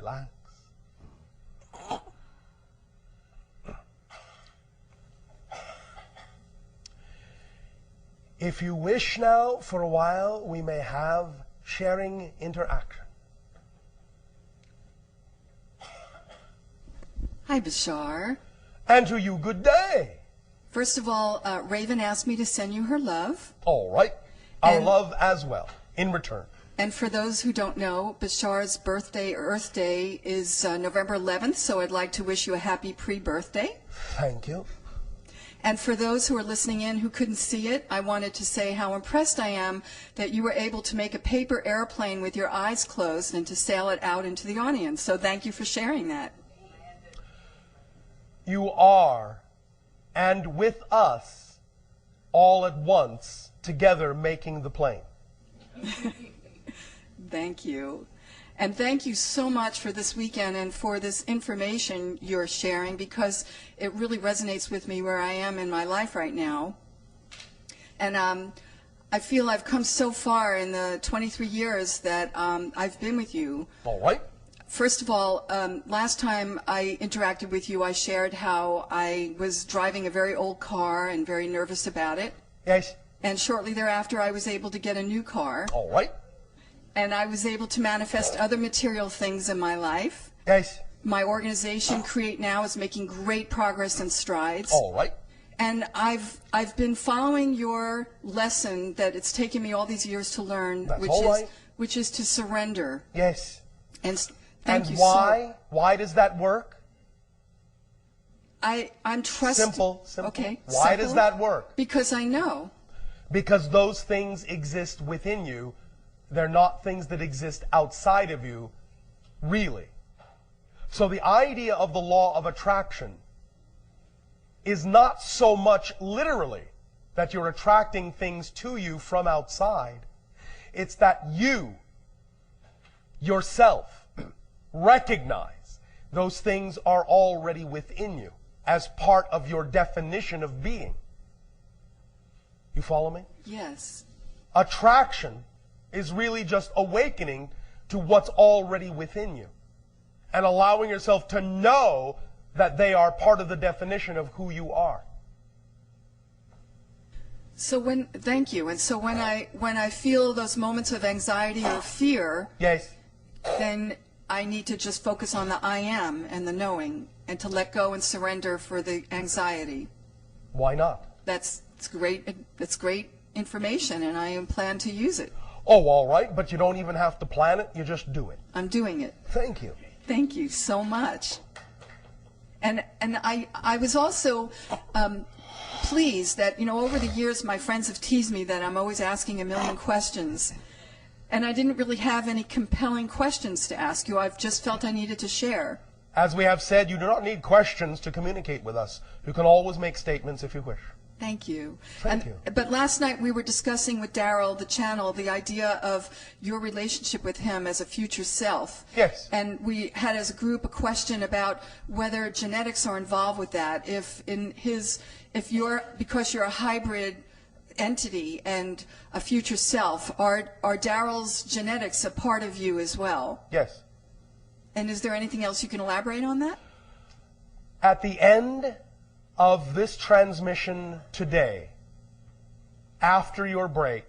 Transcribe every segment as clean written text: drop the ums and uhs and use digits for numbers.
relax. If you wish now, for a while, we may have sharing interaction. Hi, Bashar. And to you, good day. First of all, Raven asked me to send you her love. All right. Our love as well, in return. And for those who don't know, Bashar's birthday, Earth Day, is November 11th, so I'd like to wish you a happy pre-birthday. Thank you. And for those who are listening in who couldn't see it, I wanted to say how impressed I am that you were able to make a paper airplane with your eyes closed and to sail it out into the audience. So thank you for sharing that. You are, and with us, all at once, together making the plane. Thank you. And thank you so much for this weekend and for this information you're sharing, because it really resonates with me where I am in my life right now. And I feel I've come so far in the 23 years that I've been with you. All right. First of all, last time I interacted with you, I shared how I was driving a very old car and very nervous about it. Yes. And shortly thereafter, I was able to get a new car. All right. And I was able to manifest other material things in my life. Yes. My organization, Create Now, is making great progress and strides. All right. And I've been following your lesson that it's taken me all these years to learn, That's all right. which is to surrender. Yes. And thank you why? Why does that work? I'm trusting. Simple. Okay. Why simple? does that work? Because I know. Because those things exist within you. They're not things that exist outside of you, really. So the idea of the law of attraction is not so much literally that you're attracting things to you from outside. It's that you, yourself, recognize those things are already within you as part of your definition of being. You follow me? Yes. Attraction is really just awakening to what's already within you and allowing yourself to know that they are part of the definition of who you are. So thank you. And so when I feel those moments of anxiety or fear, Yes. then I need to just focus on the I am and the knowing and to let go and surrender for the anxiety. Why not? That's great. That's great information, and I plan to use it. Oh, all right, but you don't even have to plan it, you just do it. I'm doing it. Thank you. Thank you so much. And I was also pleased that, over the years my friends have teased me that I'm always asking a million questions. And I didn't really have any compelling questions to ask you. I've just felt I needed to share. As we have said, you do not need questions to communicate with us. You can always make statements if you wish. Thank you. Thank you. But last night we were discussing with Darryl, the channel, the idea of your relationship with him as a future self. Yes. And we had as a group a question about whether genetics are involved with that. Because you're a hybrid entity and a future self, are Darryl's genetics a part of you as well? Yes. And is there anything else you can elaborate on that? At the end of this transmission today, after your break,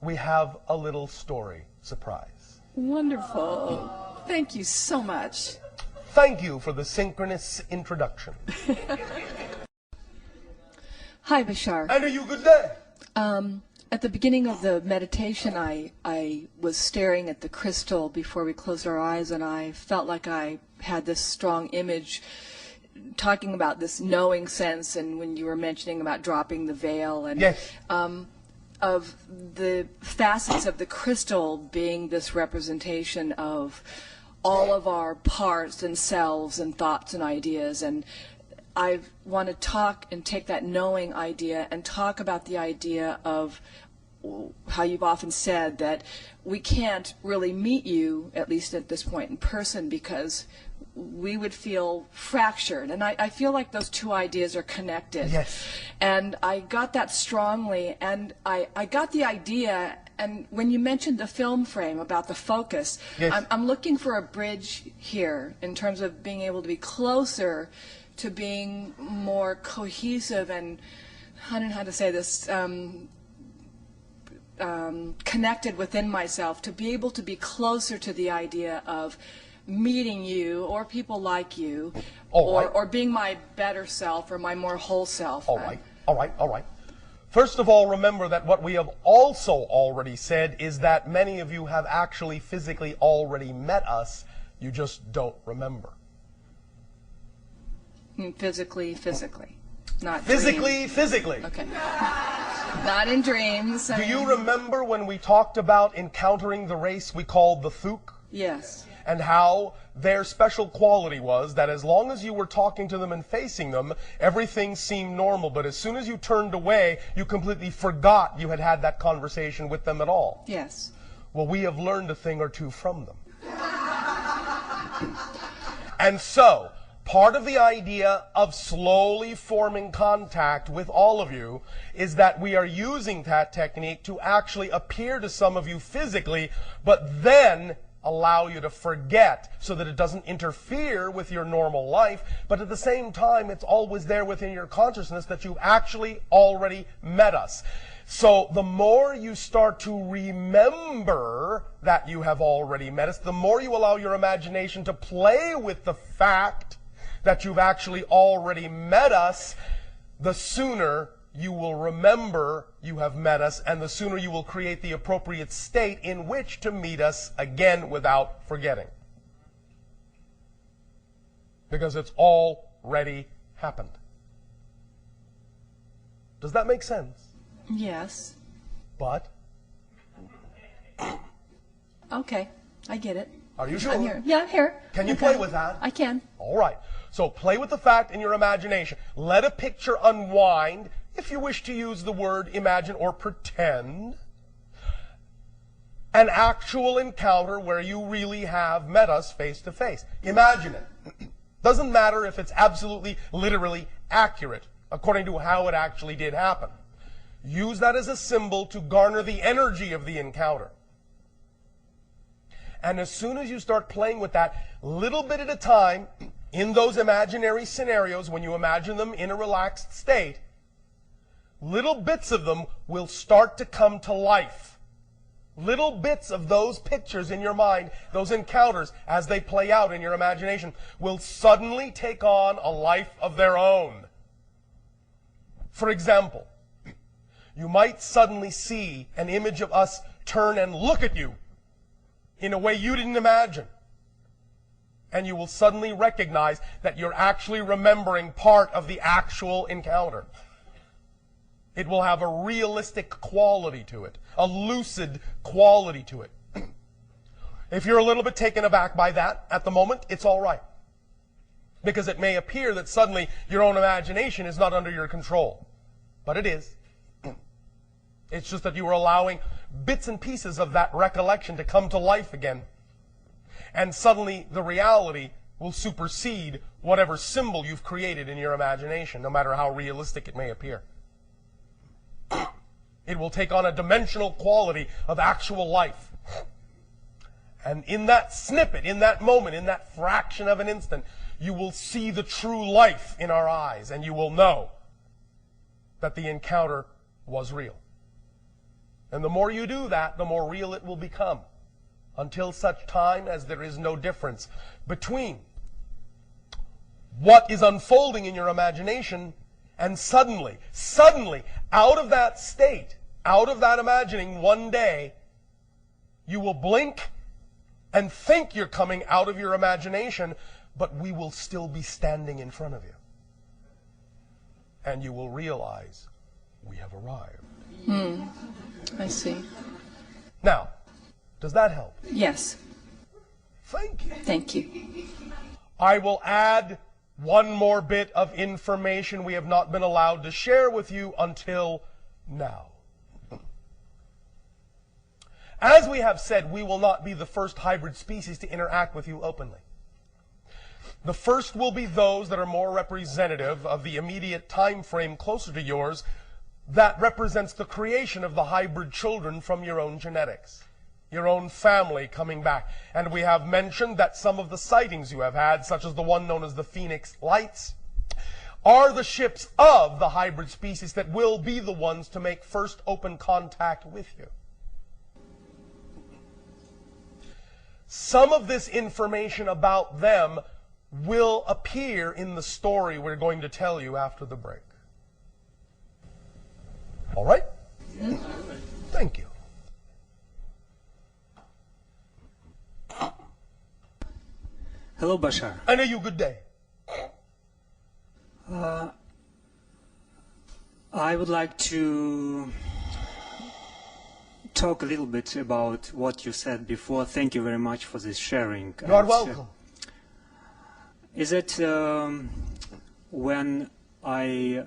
we have a little story surprise. Wonderful. Thank you so much. Thank you for the synchronous introduction. Hi, Bashar. And are you good day? At the beginning of the meditation, I was staring at the crystal before we closed our eyes, and I felt like I had this strong image talking about this knowing sense, and when you were mentioning about dropping the veil, and yes. Of the facets of the crystal being this representation of all of our parts and selves and thoughts and ideas. And I want to talk and take that knowing idea and talk about the idea of how you've often said that we can't really meet you, at least at this point, in person, because we would feel fractured. And I feel like those two ideas are connected. Yes. And I got that strongly, and I got the idea And when you mentioned the film frame about the focus, yes. I'm looking for a bridge here in terms of being able to be closer to being more cohesive and, I don't know how to say this, connected within myself, to be able to be closer to the idea of meeting you or people like you, or being my better self or my more whole self. All right. First of all, remember that what we have also already said is that many of you have actually physically already met us. You just don't remember. Physically. Not physically. Okay. Not in dreams. Do you remember when we talked about encountering the race we called the Thuk? Yes. And how their special quality was that as long as you were talking to them and facing them, everything seemed normal. But as soon as you turned away, you completely forgot you had had that conversation with them at all. Yes. Well, we have learned a thing or two from them. And so, part of the idea of slowly forming contact with all of you is that we are using that technique to actually appear to some of you physically, but then allow you to forget so that it doesn't interfere with your normal life, but at the same time, it's always there within your consciousness that you've actually already met us. So the more you start to remember that you have already met us, the more you allow your imagination to play with the fact that you've actually already met us, the sooner you will remember you have met us, and the sooner you will create the appropriate state in which to meet us again without forgetting. Because it's already happened. Does that make sense? Yes. But? Okay, I get it. Are you sure? I'm here. Yeah, I'm here. Can you play with that? I can. All right. So play with the fact in your imagination. Let a picture unwind. If you wish to use the word imagine or pretend, an actual encounter where you really have met us face to face. Imagine it. Doesn't matter if it's absolutely, literally accurate according to how it actually did happen. Use that as a symbol to garner the energy of the encounter. And as soon as you start playing with that, little bit at a time, in those imaginary scenarios, when you imagine them in a relaxed state, little bits of them will start to come to life. Little bits of those pictures in your mind, those encounters, as they play out in your imagination, will suddenly take on a life of their own. For example, you might suddenly see an image of us turn and look at you in a way you didn't imagine. And you will suddenly recognize that you're actually remembering part of the actual encounter. It will have a realistic quality to it, a lucid quality to it. If you're a little bit taken aback by that at the moment, it's all right. Because it may appear that suddenly your own imagination is not under your control. But it is. It's just that you are allowing bits and pieces of that recollection to come to life again. And suddenly the reality will supersede whatever symbol you've created in your imagination, no matter how realistic it may appear. It will take on a dimensional quality of actual life. And in that snippet, in that moment, in that fraction of an instant, you will see the true life in our eyes, and you will know that the encounter was real. And the more you do that, the more real it will become, until such time as there is no difference between what is unfolding in your imagination and suddenly, out of that state, out of that imagining, one day, you will blink and think you're coming out of your imagination, but we will still be standing in front of you. And you will realize we have arrived. I see. Now, does that help? Yes. Thank you. Thank you. I will add one more bit of information we have not been allowed to share with you until now. As we have said, we will not be the first hybrid species to interact with you openly. The first will be those that are more representative of the immediate time frame closer to yours, that represents the creation of the hybrid children from your own genetics, your own family coming back. And we have mentioned that some of the sightings you have had, such as the one known as the Phoenix Lights, are the ships of the hybrid species that will be the ones to make first open contact with you. Some of this information about them will appear in the story we're going to tell you after the break. All right? Thank you. Hello, Bashar. I know you. Good day. I would like to talk a little bit about what you said before. Thank you very much for this sharing. You're welcome. Is it when I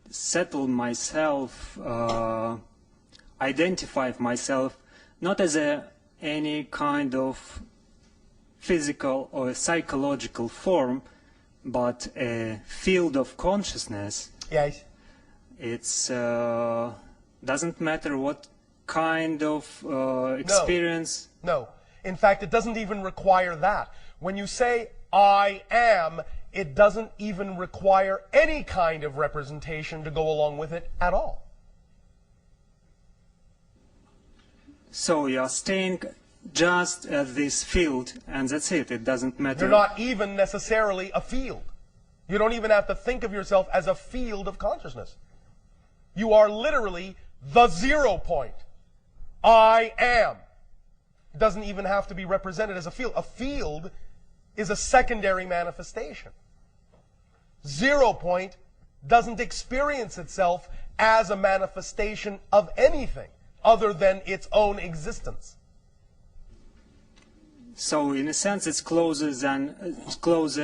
settle myself, identify myself, not as any kind of physical or psychological form, but a field of consciousness? Yes. It's doesn't matter what kind of experience. No. In fact, it doesn't even require that. When you say I am, it doesn't even require any kind of representation to go along with it at all. So you're staying just at this field, and that's it. It doesn't matter. You're not even necessarily a field. You don't even have to think of yourself as a field of consciousness. You are literally the 0 point. I am. It doesn't even have to be represented as a field. A field is a secondary manifestation. 0 point doesn't experience itself as a manifestation of anything other than its own existence. So, in a sense, it's closer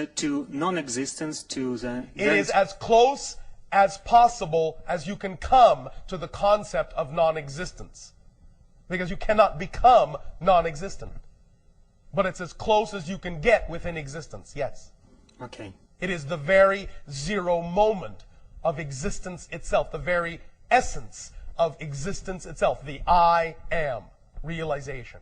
to non-existence, to the... It is as close as possible as you can come to the concept of non-existence. Because you cannot become non-existent. But it's as close as you can get within existence, yes. Okay. It is the very 0 moment of existence itself, the very essence of existence itself, the I am realization.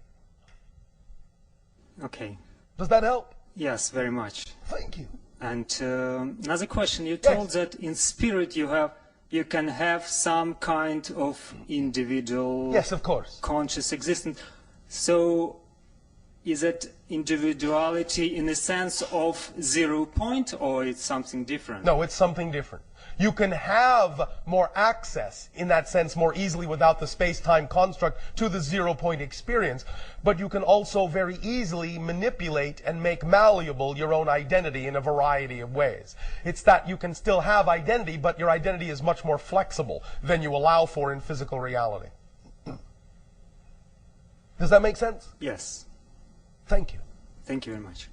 Okay. Does that help? Yes, very much. Thank you. And another question, you told that in spirit you can have some kind of individual, yes, of course, conscious existence. So is it individuality in the sense of 0 point, or it's something different? No, it's something different. You can have more access, in that sense, more easily without the space-time construct to the 0 point experience, but you can also very easily manipulate and make malleable your own identity in a variety of ways. It's that you can still have identity, but your identity is much more flexible than you allow for in physical reality. Does that make sense? Yes. Thank you. Thank you very much.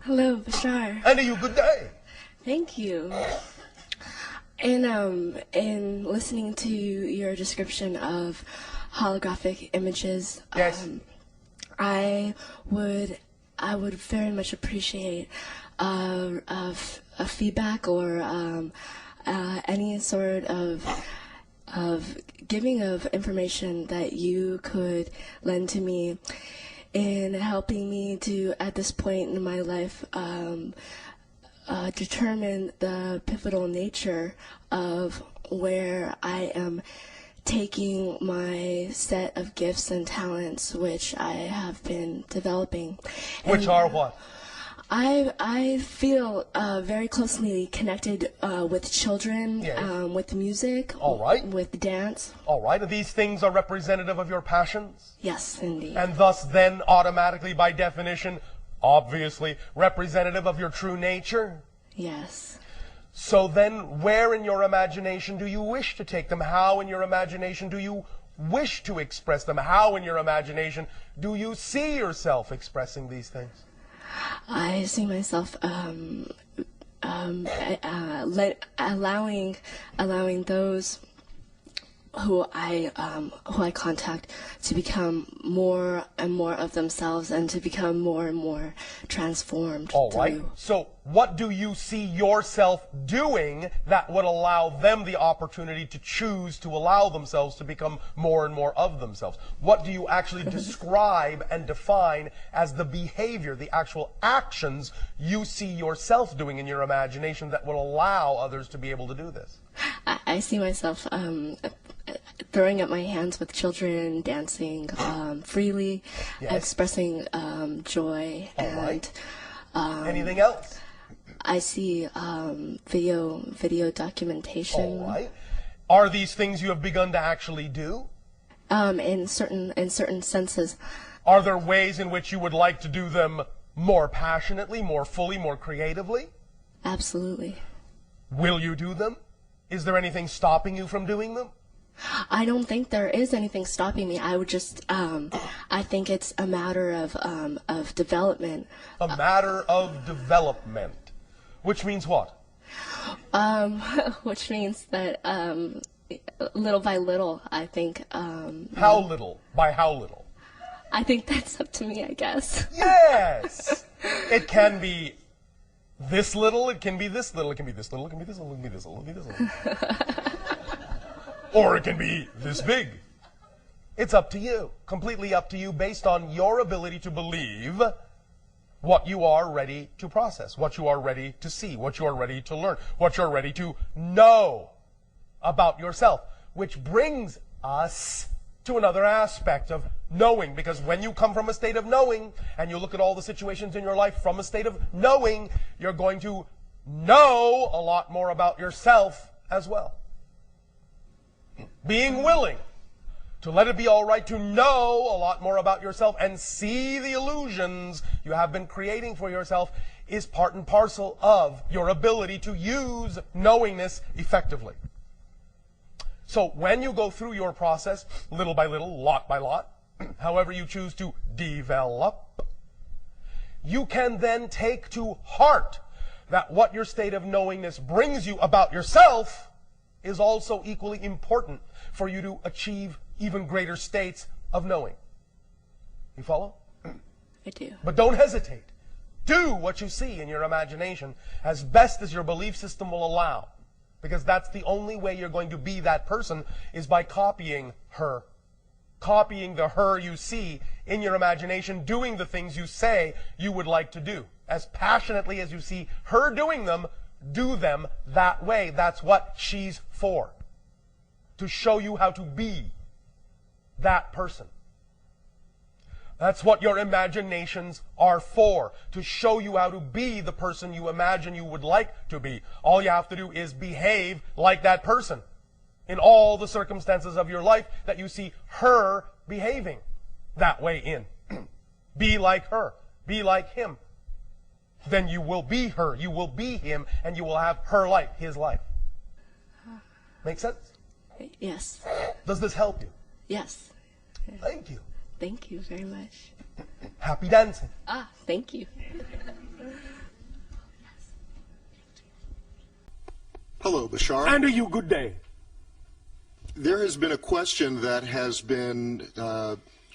Hello, Bashar. And you, good day. Thank you. In listening to your description of holographic images, yes, I would very much appreciate a feedback or any sort of giving of information that you could lend to me in helping me to, at this point in my life, determine the pivotal nature of where I am taking my set of gifts and talents, which I have been developing. Which are what? I feel very closely connected with children, yes, with music, all right, with dance. All right. These things are representative of your passions? Yes, indeed. And thus then automatically, by definition, obviously, representative of your true nature? Yes. So then, where in your imagination do you wish to take them? How in your imagination do you wish to express them? How in your imagination do you see yourself expressing these things? I see myself allowing those who I contact to become more and more of themselves and to become more and more transformed. All right. So what do you see yourself doing that would allow them the opportunity to choose to allow themselves to become more and more of themselves? What do you actually describe and define as the behavior, the actual actions you see yourself doing in your imagination that will allow others to be able to do this? I see myself throwing up my hands with children, dancing freely, Yes. expressing joy, All and right. Anything else? I see video documentation. All right. Are these things you have begun to actually do? In certain senses. Are there ways in which you would like to do them more passionately, more fully, more creatively? Absolutely. Will you do them? Is there anything stopping you from doing them? I don't think there is anything stopping me. I would just, I think it's a matter of development. A matter of development. Which means what? Which means that little by little, I think. How little? By how little? I think that's up to me, I guess. Yes! It can be this little, it can be this little, it can be this little, it can be this little, it can be this little, it can be this little. Or it can be this big. It's up to you. Completely up to you based on your ability to believe what you are ready to process, what you are ready to see, what you are ready to learn, what you're ready to know about yourself. Which brings us to another aspect of knowing, because when you come from a state of knowing and you look at all the situations in your life from a state of knowing, you're going to know a lot more about yourself as well. Being willing to let it be all right to know a lot more about yourself and see the illusions you have been creating for yourself is part and parcel of your ability to use knowingness effectively. So when you go through your process, little by little, lot by lot, however you choose to develop, you can then take to heart that what your state of knowingness brings you about yourself is also equally important for you to achieve even greater states of knowing. You follow? I do. But don't hesitate. Do what you see in your imagination as best as your belief system will allow. Because that's the only way you're going to be that person, is by copying her. Copying the her you see in your imagination, doing the things you say you would like to do. As passionately as you see her doing them, do them that way. That's what she's for. To show you how to be that person. That's what your imaginations are for. To show you how to be the person you imagine you would like to be. All you have to do is behave like that person in all the circumstances of your life that you see her behaving that way in. Be like her. Be like him. Then you will be her, you will be him, and you will have her life, his life. Make sense? Yes. Does this help you? Yes. Thank you. Thank you very much. Happy dancing. Thank you. Hello, Bashar. And a you good day. There has been a question that has been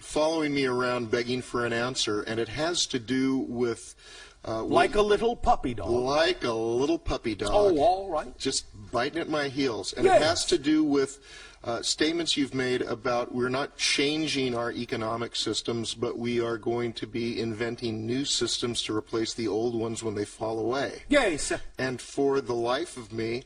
following me around begging for an answer, and it has to do with... like a little puppy dog. Like a little puppy dog. Oh, all right. Just biting at my heels. And Yes. it has to do with statements you've made about we're not changing our economic systems, but we are going to be inventing new systems to replace the old ones when they fall away. Yes. And for the life of me,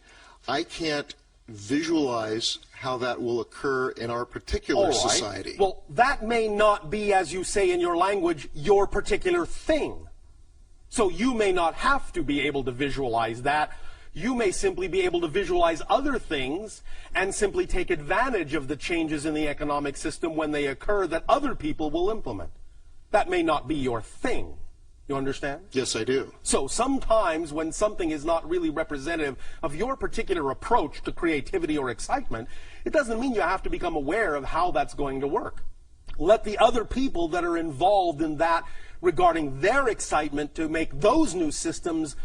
I can't visualize how that will occur in our particular All right. society. Well, that may not be, as you say in your language, your particular thing. So you may not have to be able to visualize that. You may simply be able to visualize other things and simply take advantage of the changes in the economic system when they occur that other people will implement. That may not be your thing. You understand? Yes, I do. So sometimes when something is not really representative of your particular approach to creativity or excitement, it doesn't mean you have to become aware of how that's going to work. Let the other people that are involved in that regarding their excitement to make those new systems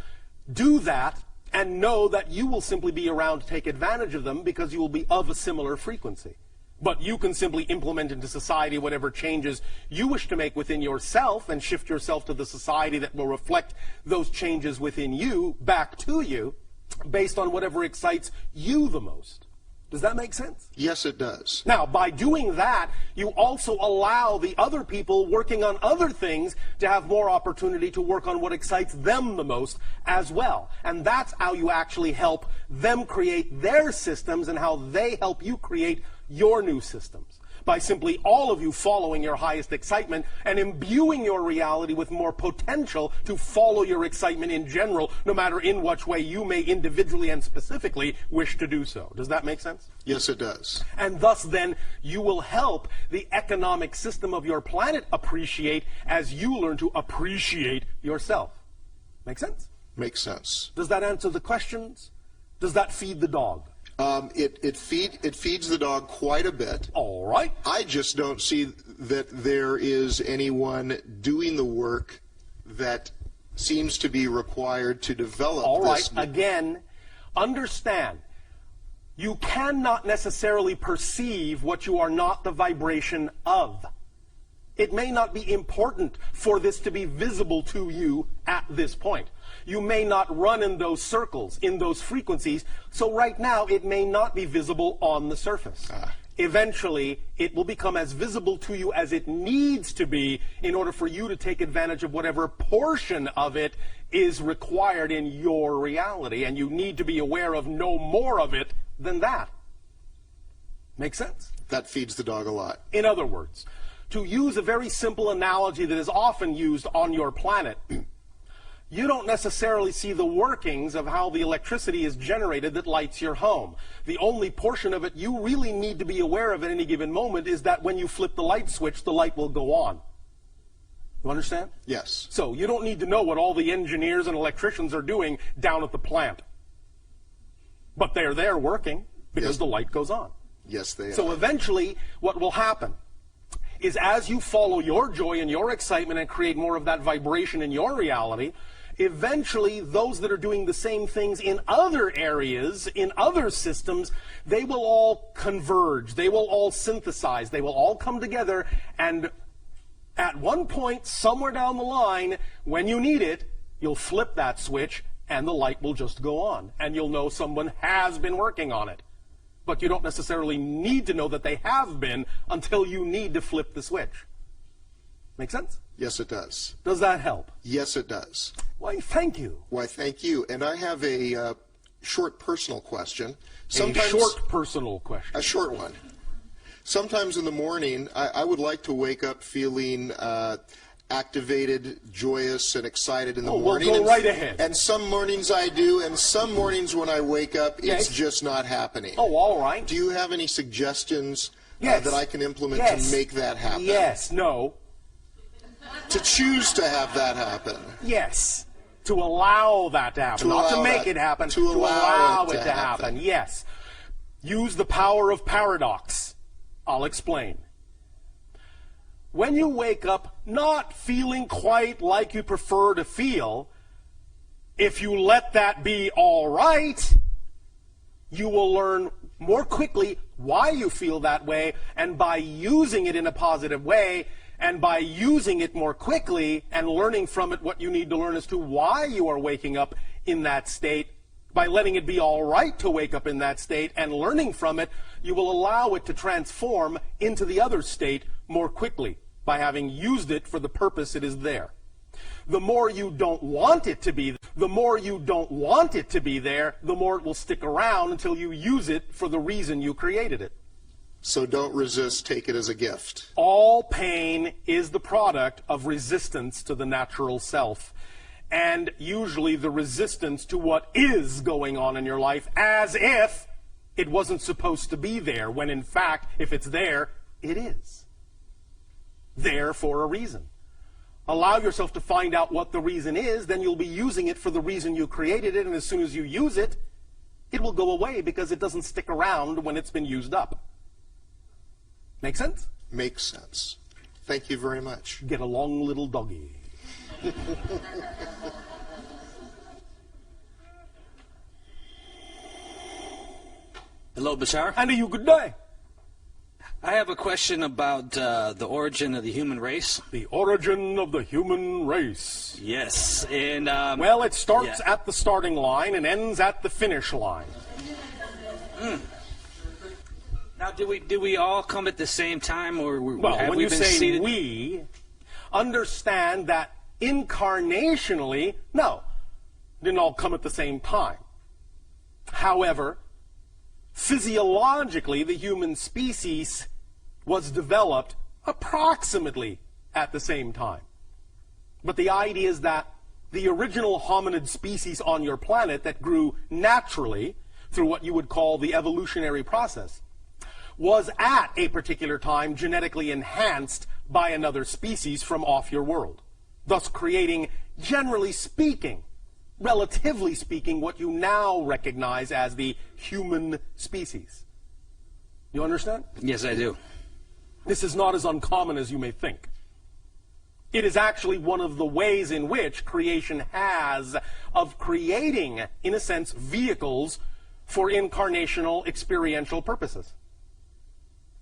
do that, and know that you will simply be around to take advantage of them because you will be of a similar frequency. But you can simply implement into society whatever changes you wish to make within yourself and shift yourself to the society that will reflect those changes within you back to you based on whatever excites you the most. Does that make sense? Yes, it does. Now, by doing that, you also allow the other people working on other things to have more opportunity to work on what excites them the most as well. And that's how you actually help them create their systems and how they help you create your new systems. By simply all of you following your highest excitement and imbuing your reality with more potential to follow your excitement in general, no matter in which way you may individually and specifically wish to do so. Does that make sense? Yes, it does. And thus then you will help the economic system of your planet appreciate as you learn to appreciate yourself. Make sense? Makes sense. Does that answer the questions? Does that feed the dog? It feeds the dog quite a bit. All right. I just don't see that there is anyone doing the work that seems to be required to develop All right. this. Again, understand, you cannot necessarily perceive what you are not the vibration of. It may not be important for this to be visible to you at this point. You may not run in those circles, in those frequencies, so right now it may not be visible on the surface. Eventually, it will become as visible to you as it needs to be in order for you to take advantage of whatever portion of it is required in your reality, and you need to be aware of no more of it than that. Make sense? That feeds the dog a lot. In other words, to use a very simple analogy that is often used on your planet, you don't necessarily see the workings of how the electricity is generated that lights your home. The only portion of it you really need to be aware of at any given moment is that when you flip the light switch, the light will go on. You understand? Yes. So you don't need to know what all the engineers and electricians are doing down at the plant. But they're there working because the light goes on. Yes, they are. So eventually, what will happen is as you follow your joy and your excitement and create more of that vibration in your reality, eventually those that are doing the same things in other areas, in other systems, they will all converge, they will all synthesize, they will all come together, and at one point, somewhere down the line, when you need it, you'll flip that switch and the light will just go on, and you'll know someone has been working on it. But you don't necessarily need to know that they have been until you need to flip the switch. Make sense? Yes, it does. Does that help? Yes, it does. Why, thank you. Why, thank you. And I have a short personal question. A short personal question. A short one. Sometimes in the morning, I would like to wake up feeling activated, joyous, and excited in the morning. Well, go right ahead. And some mornings I do, and some mornings when I wake up, it's just not happening. Oh, all right. Do you have any suggestions Yes. that I can implement Yes. to make that happen? Yes, no. To choose to have that happen. Yes. To allow that to happen. Not to make it happen. To allow it to happen. Yes. Use the power of paradox. I'll explain. When you wake up not feeling quite like you prefer to feel, if you let that be all right, you will learn more quickly why you feel that way, and by using it in a positive way, and by using it more quickly and learning from it what you need to learn as to why you are waking up in that state, by letting it be all right to wake up in that state and learning from it, you will allow it to transform into the other state more quickly by having used it for the purpose it is there. The more you don't want it to be, the more you don't want it to be there, the more it will stick around until you use it for the reason you created it. So don't resist, take it as a gift. All pain is the product of resistance to the natural self, and usually the resistance to what is going on in your life as if it wasn't supposed to be there, when in fact, if it's there, it is. There for a reason. Allow yourself to find out what the reason is, then you'll be using it for the reason you created it, and as soon as you use it, it will go away because it doesn't stick around when it's been used up. Make sense? Makes sense. Thank you very much. Get along, little doggy. Hello, Bashar. And to you, good day. I have a question about the origin of the human race. The origin of the human race. Yes, and well, it starts at the starting line and ends at the finish line. Now, did we all come at the same time, or well, have when we you been say seated? we, understand that incarnationally, no, didn't all come at the same time. However, physiologically, the human species was developed approximately at the same time. But the idea is that the original hominid species on your planet that grew naturally through what you would call the evolutionary process was at a particular time genetically enhanced by another species from off your world, thus creating, generally speaking, relatively speaking, what you now recognize as the human species. You understand? Yes, I do. This is not as uncommon as you may think. It is actually one of the ways in which creation has of creating, in a sense, vehicles for incarnational experiential purposes.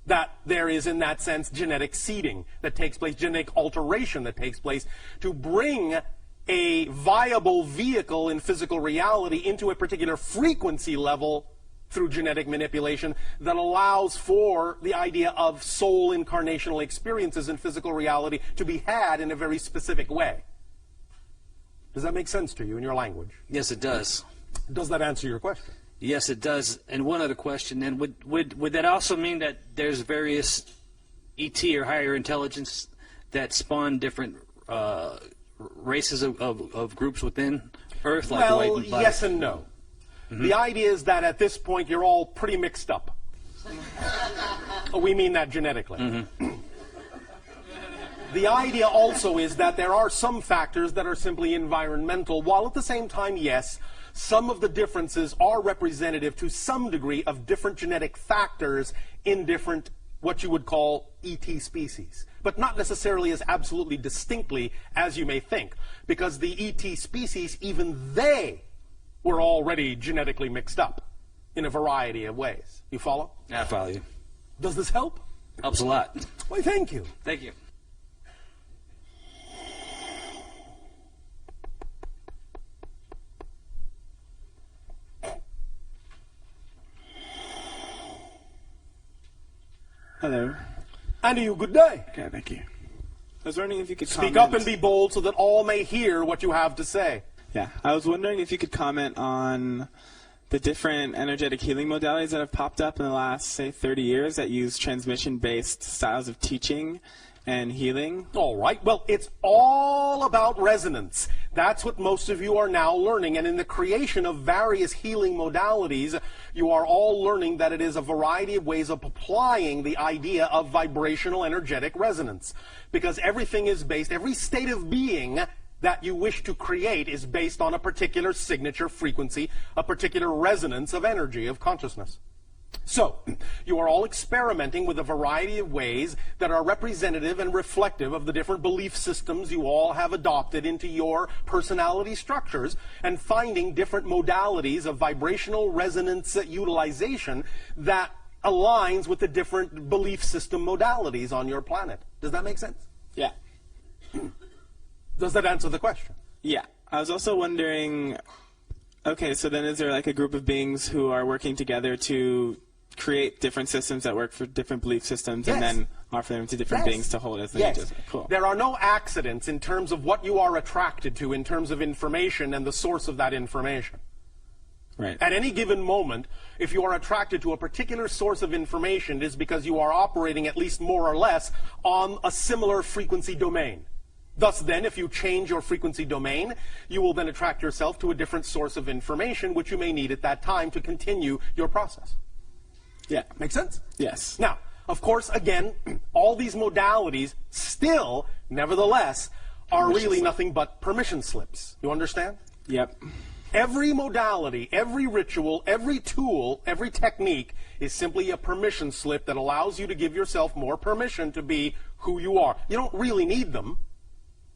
That there is, in that sense, genetic seeding that takes place, genetic alteration that takes place to bring a viable vehicle in physical reality into a particular frequency level through genetic manipulation that allows for the idea of soul incarnational experiences in physical reality to be had in a very specific way. Does that make sense to you in your language? Yes, it does. Does that answer your question? Yes, it does. And one other question, then, would that also mean that there's various ET or higher intelligence that spawn different races of groups within Earth? Like well, white and yes and no. Mm-hmm. The idea is that at this point you're all pretty mixed up. We mean that genetically. Mm-hmm. The idea also is that there are some factors that are simply environmental, while at the same time, yes, some of the differences are representative to some degree of different genetic factors in different, what you would call, ET species. But not necessarily as absolutely distinctly as you may think, because the ET species, even they were already genetically mixed up in a variety of ways. You follow? I follow you. Does this help? Helps a lot. Why, thank you. Thank you. Hello. And to you, good day. Okay, thank you. I was wondering if you could speak up and be bold so that all may hear what you have to say. Yeah, I was wondering if you could comment on the different energetic healing modalities that have popped up in the last, say, 30 years that use transmission-based styles of teaching and healing. All right. Well, it's all about resonance. That's what most of you are now learning. And in the creation of various healing modalities, you are all learning that it is a variety of ways of applying the idea of vibrational energetic resonance. Because everything is based, every state of being that you wish to create is based on a particular signature frequency, a particular resonance of energy, of consciousness. So, you are all experimenting with a variety of ways that are representative and reflective of the different belief systems you all have adopted into your personality structures, and finding different modalities of vibrational resonance utilization that aligns with the different belief system modalities on your planet. Does that make sense? Yeah. Does that answer the question? Yeah. I was also wondering, okay, so then is there like a group of beings who are working together to create different systems that work for different belief systems, yes, and then offer them to different beings to hold as they yes. Cool. There are no accidents in terms of what you are attracted to in terms of information and the source of that information. Right. At any given moment, if you are attracted to a particular source of information, it is because you are operating at least more or less on a similar frequency domain. Thus then, if you change your frequency domain, you will then attract yourself to a different source of information which you may need at that time to continue your process. Yeah. Make sense? Yes. Now, of course, again, all these modalities still, nevertheless, are really nothing but permission slips. You understand? Yep. Every modality, every ritual, every tool, every technique is simply a permission slip that allows you to give yourself more permission to be who you are. You don't really need them.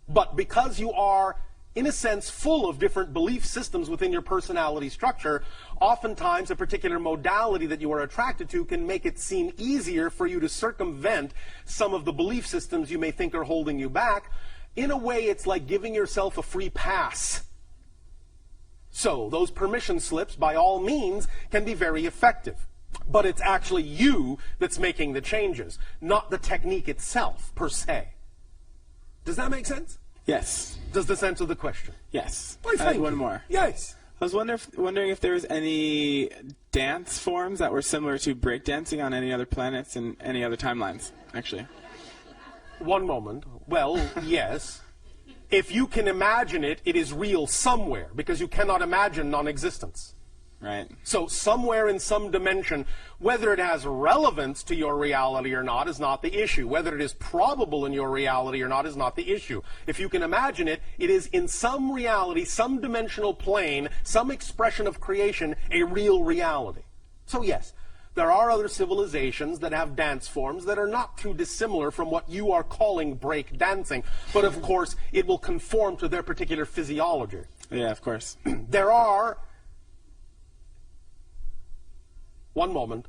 But because you are in a sense, full of different belief systems within your personality structure, oftentimes a particular modality that you are attracted to can make it seem easier for you to circumvent some of the belief systems you may think are holding you back. In a way, it's like giving yourself a free pass. So, those permission slips, by all means, can be very effective. But it's actually you that's making the changes, not the technique itself, per se. Does that make sense? Yes. Does this answer the question? Yes. Well, I had one more. Yes. I was wondering if there was any dance forms that were similar to breakdancing on any other planets and any other timelines, actually. One moment. Well, yes. If you can imagine it, it is real somewhere, because you cannot imagine non-existence. Right. So somewhere in some dimension, whether it has relevance to your reality or not is not the issue. Whether it is probable in your reality or not is not the issue. If you can imagine it, it is in some reality, some dimensional plane, some expression of creation, a real reality. So yes, there are other civilizations that have dance forms that are not too dissimilar from what you are calling break dancing, but of course it will conform to their particular physiology. Yeah, of course. There are... One moment.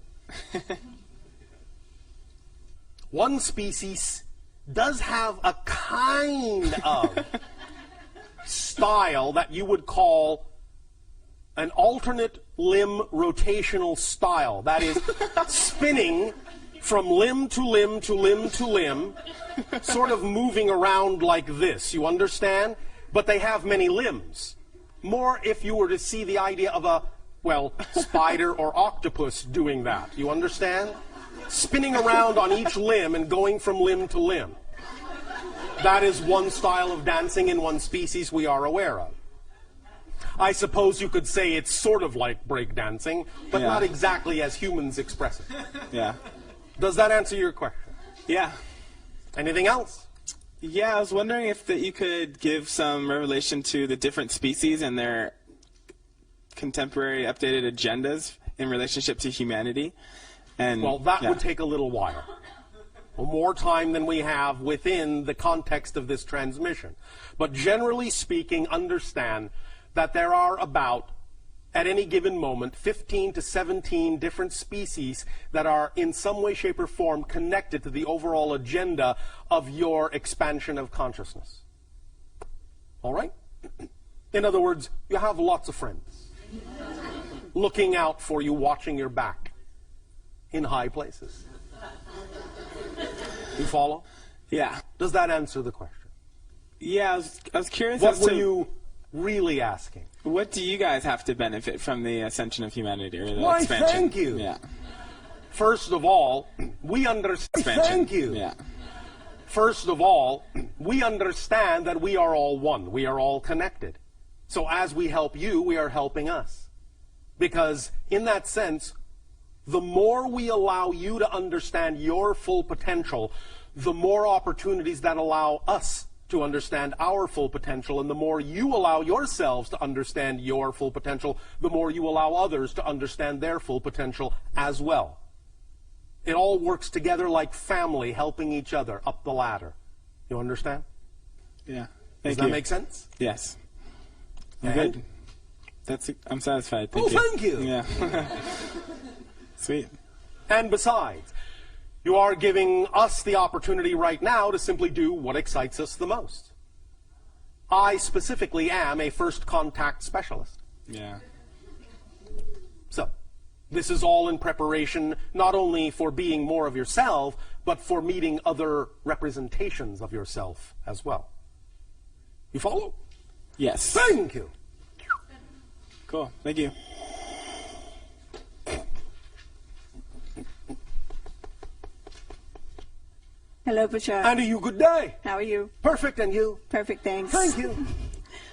One species does have a kind of style that you would call an alternate limb rotational style. That is, spinning from limb to limb to limb to limb, sort of moving around like this. You understand? But they have many limbs. More if you were to see the idea of a, well, spider or octopus doing that. You understand? Spinning around on each limb and going from limb to limb. That is one style of dancing in one species we are aware of. I suppose you could say it's sort of like breakdancing, but not exactly as humans express it. Yeah. Does that answer your question? Yeah. Anything else? Yeah, I was wondering if you could give some revelation to the different species and their contemporary updated agendas in relationship to humanity. And well, that would take a little while. More time than we have within the context of this transmission. But generally speaking, understand that there are about, at any given moment, 15 to 17 different species that are in some way, shape, or form connected to the overall agenda of your expansion of consciousness. All right? In other words, you have lots of friends looking out for you, watching your back in high places. You follow? Yeah. Does that answer the question? Yeah, I was curious What as were to you really asking? what do you guys have to benefit from the ascension of humanity or the Why, expansion? thank you. Yeah. First of all, we understand. Thank you. Yeah. First of all, we understand that we are all one. We are all connected. So as we help you, we are helping us. Because in that sense, the more we allow you to understand your full potential, the more opportunities that allow us to understand our full potential, and the more you allow yourselves to understand your full potential, the more you allow others to understand their full potential as well. It all works together like family helping each other up the ladder. You understand? Yeah. Does that make sense? Yes. I'm And? good. I'm satisfied. Thank you. Thank you. Yeah. Sweet. And besides, you are giving us the opportunity right now to simply do what excites us the most. I specifically am a first contact specialist. Yeah. So, this is all in preparation not only for being more of yourself, but for meeting other representations of yourself as well. You follow? Yes. Thank you. Cool. Thank you. Hello, Bashar. And to you, good day. How are you? Perfect, and you? Perfect, thanks. Thank you.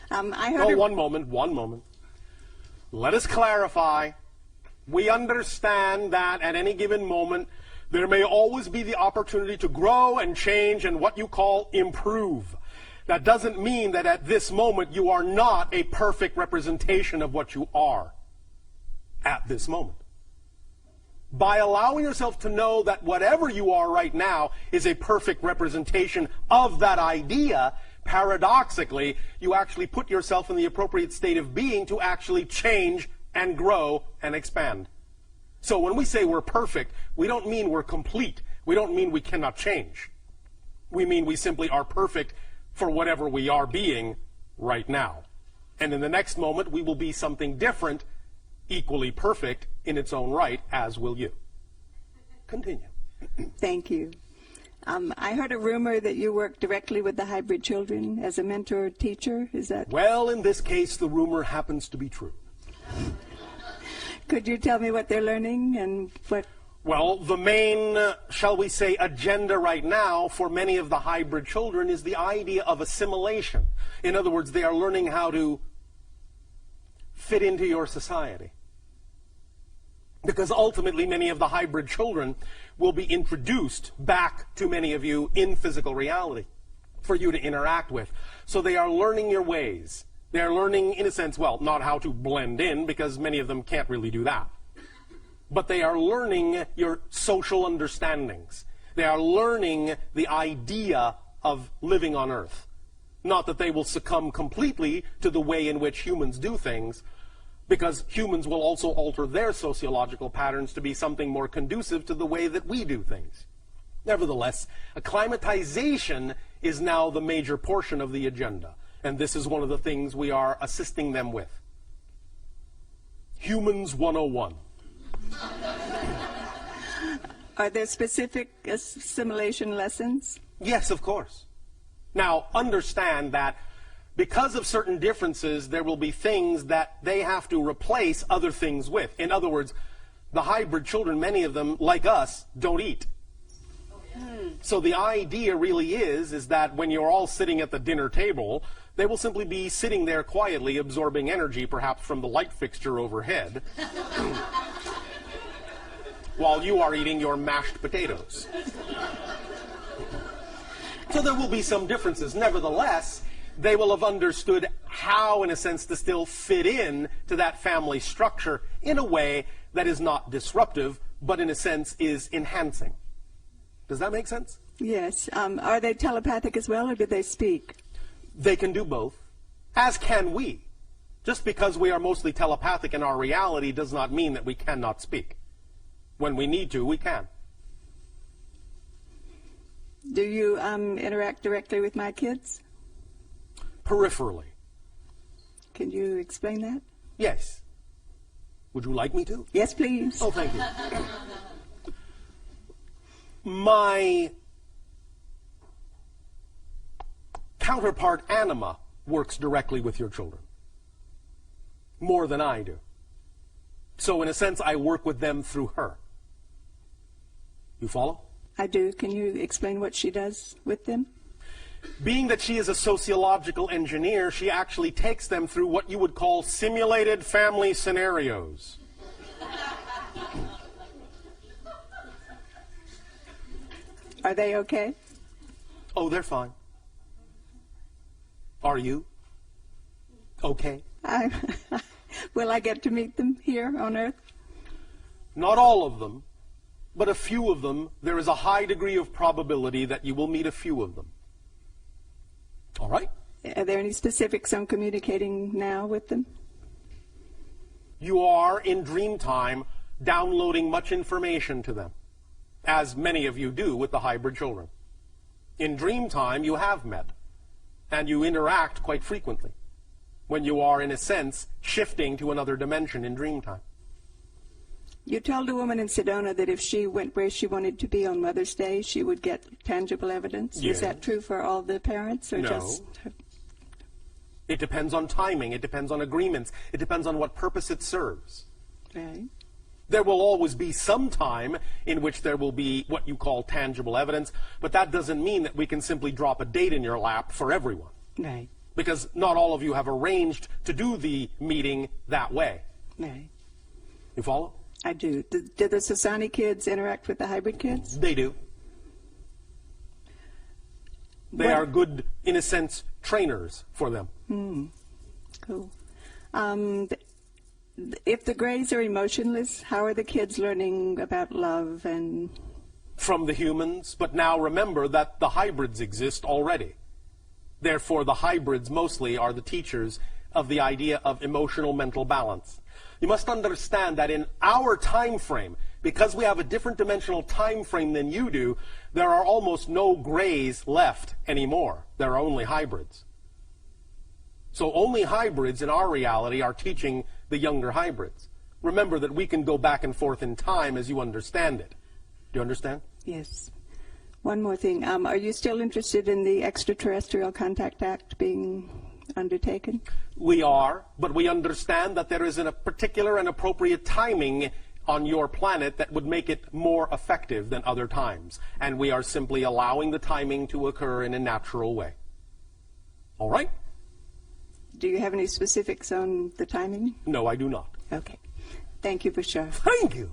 I heard. Oh, one moment. Let us clarify. We understand that at any given moment, there may always be the opportunity to grow and change and what you call improve. That doesn't mean that at this moment you are not a perfect representation of what you are at this moment. By allowing yourself to know that whatever you are right now is a perfect representation of that idea, paradoxically, you actually put yourself in the appropriate state of being to actually change and grow and expand. So when we say we're perfect, we don't mean we're complete. We don't mean we cannot change. We mean we simply are perfect for whatever we are being right now. And in the next moment, we will be something different, equally perfect in its own right, as will you. Continue. Thank you. I heard a rumor that you work directly with the hybrid children as a mentor or teacher. Is that? Well, in this case, the rumor happens to be true. Could you tell me what they're learning and what? Well, the main, shall we say, agenda right now for many of the hybrid children is the idea of assimilation. In other words, they are learning how to fit into your society. Because ultimately, many of the hybrid children will be introduced back to many of you in physical reality for you to interact with. So they are learning your ways. They are learning, in a sense, well, not how to blend in, because many of them can't really do that. But they are learning your social understandings. They are learning the idea of living on Earth. Not that they will succumb completely to the way in which humans do things, because humans will also alter their sociological patterns to be something more conducive to the way that we do things. Nevertheless, acclimatization is now the major portion of the agenda, and this is one of the things we are assisting them with. Humans 101. Are there specific assimilation lessons? Yes, of course. Now, understand that because of certain differences, there will be things that they have to replace other things with. In other words, the hybrid children, many of them, like us, don't eat. So the idea really is that when you're all sitting at the dinner table, they will simply be sitting there quietly absorbing energy, perhaps from the light fixture overhead, while you are eating your mashed potatoes. So there will be some differences. Nevertheless, they will have understood how, in a sense, to still fit in to that family structure in a way that is not disruptive, but in a sense is enhancing. Does that make sense? Yes. Are they telepathic as well, or do they speak? They can do both, as can we. Just because we are mostly telepathic in our reality does not mean that we cannot speak. When we need to, we can. Do you interact directly with my kids? Peripherally. Can you explain that? Yes. Would you like me to? Yes, please. Oh, thank you. My counterpart anima works directly with your children. More than I do. So in a sense, I work with them through her. You follow? I do. Can you explain what she does with them? Being that she is a sociological engineer, she actually takes them through what you would call simulated family scenarios. Are they okay? Oh, they're fine. Are you? Okay. Will I get to meet them here on Earth? Not all of them, but a few of them. There is a high degree of probability that you will meet a few of them. All right? Are there any specifics on communicating now with them? You are, in dream time, downloading much information to them, as many of you do with the hybrid children. In dream time, you have met, and you interact quite frequently, when you are, in a sense, shifting to another dimension in dream time. You told a woman in Sedona that if she went where she wanted to be on Mother's Day, she would get tangible evidence. Yes. Is that true for all the parents, or No. just? It depends on timing. It depends on agreements. It depends on what purpose it serves. Right. There will always be some time in which there will be what you call tangible evidence, but that doesn't mean that we can simply drop a date in your lap for everyone. Right. Because not all of you have arranged to do the meeting that way. Right. You follow? I do. Do the Sasani kids interact with the hybrid kids? They do. They are good, in a sense, trainers for them. Cool. If the Greys are emotionless, how are the kids learning about love and... From the humans, but now remember that the hybrids exist already. Therefore, the hybrids mostly are the teachers of the idea of emotional mental balance. You must understand that in our time frame, because we have a different dimensional time frame than you do, there are almost no grays left anymore. There are only hybrids. So only hybrids in our reality are teaching the younger hybrids. Remember that we can go back and forth in time as you understand it. Do you understand? Yes. One more thing. Are you still interested in the Extraterrestrial Contact Act being undertaken? We are, but we understand that there is a particular and appropriate timing on your planet that would make it more effective than other times. And we are simply allowing the timing to occur in a natural way. All right? Do you have any specifics on the timing? No, I do not. Okay. Thank you, Bashar. Thank you.